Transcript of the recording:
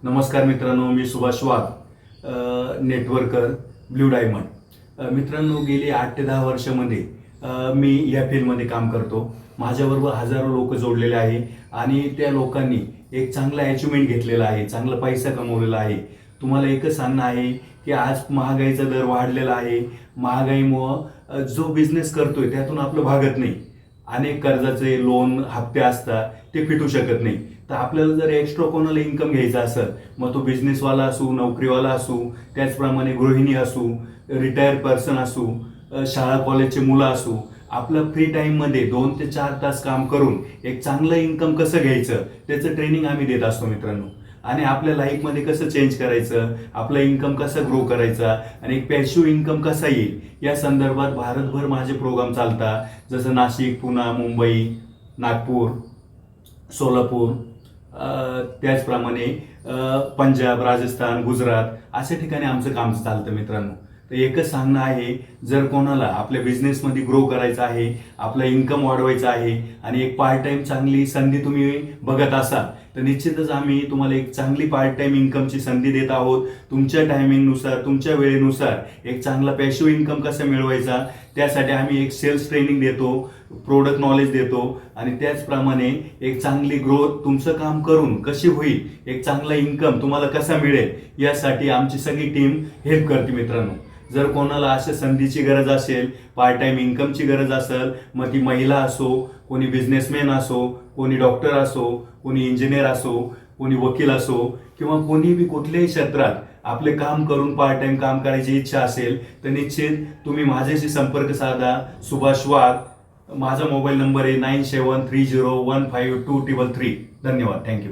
नमस्कार मित्रांनो, मी सुभाष वाघ, networker blue diamond. मित्रांनो, गेली 8 ते 10 वर्षामध्ये मी या फील्डमध्ये काम करतो. माझ्याबरोबर हजारो लोक जोडलेले आहे आणि त्या लोकांनी एक चांगला अचिव्हमेंट घेतलेला आहे, चांगला पैसा कमवलेला आहे. तुम्हाला एकच सांगणं आहे की आज महागाईचा दर वाढलेला आहे. महागाईमुळं जो बिझनेस करतोय त्यातून आपलं भागत नाही. अनेक कर्जाचे लोन हप्ते असतात, ते फिटू शकत नाही. तर आपल्याला जर एक्स्ट्रा कोणाला इन्कम घ्यायचा असेल, मग तो बिझनेसवाला असू, नोकरीवाला असू, त्याचप्रमाणे गृहिणी असू, रिटायर्ड पर्सन असू, शाळा कॉलेजचे मुलं असू, आपलं फ्री टाईममध्ये 2 ते 4 तास काम करून एक चांगलं इन्कम कसं घ्यायचं त्याचं ट्रेनिंग आम्ही देत असतो मित्रांनो. आणि आपल्या लाईफमध्ये कसं चेंज करायचं, आपला इन्कम कसं ग्रो करायचा आणि एक पॅसिव्ह इन्कम कसा येईल या संदर्भात भारतभर माझे प्रोग्राम चालतात. जसं नाशिक, पुणे, मुंबई, नागपूर, सोलापूर, त्याचप्रमाणे पंजाब, राजस्थान, गुजरात अशा ठिकाणी आमचं काम चालतं मित्रांनो. तर एकच सांगणं आहे, जर कोणाला आपल्या बिझनेसमध्ये ग्रो करायचं आहे, आपला इन्कम वाढवायचा आहे आणि एक पार्ट टाइम चांगली संधी तुम्ही बघत असाल, तर निश्चितच आम्ही तुम्हाला एक चांगली पार्ट टाइम इन्कमची संधी देत आहोत. तुमच्या टायमिंगनुसार, तुमच्या वेळेनुसार एक चांगला पॅसिव्ह इन्कम कसा मिळवायचा त्यासाठी आम्ही एक सेल्स ट्रेनिंग देतो, प्रोडक्ट नॉलेज देतो आणि त्याचप्रमाणे एक चांगली ग्रोथ तुमचं काम करून कशी होईल, एक चांगला इन्कम तुम्हाला कसा मिळेल यासाठी आमची सगळी टीम हेल्प करते मित्रांनो. जर कोणाला अशा संधीची गरज असेल, पार्ट टाइम इन्कमची गरज असेल, मग ती महिला असो, कोणी बिझनेसमॅन असो, कोणी डॉक्टर असो, कोणी इंजिनियर असो, कोणी वकील असो किंवा कोणी बी कुठल्याही क्षेत्रात आपले काम करून पार्ट टाइम काम करायची इच्छा असेल, तर निश्चित तुम्ही माझ्याशी संपर्क साधा. सुभाष वाघ, माझा मोबाईल नंबर आहे 9730152333. धन्यवाद. थँक्यू.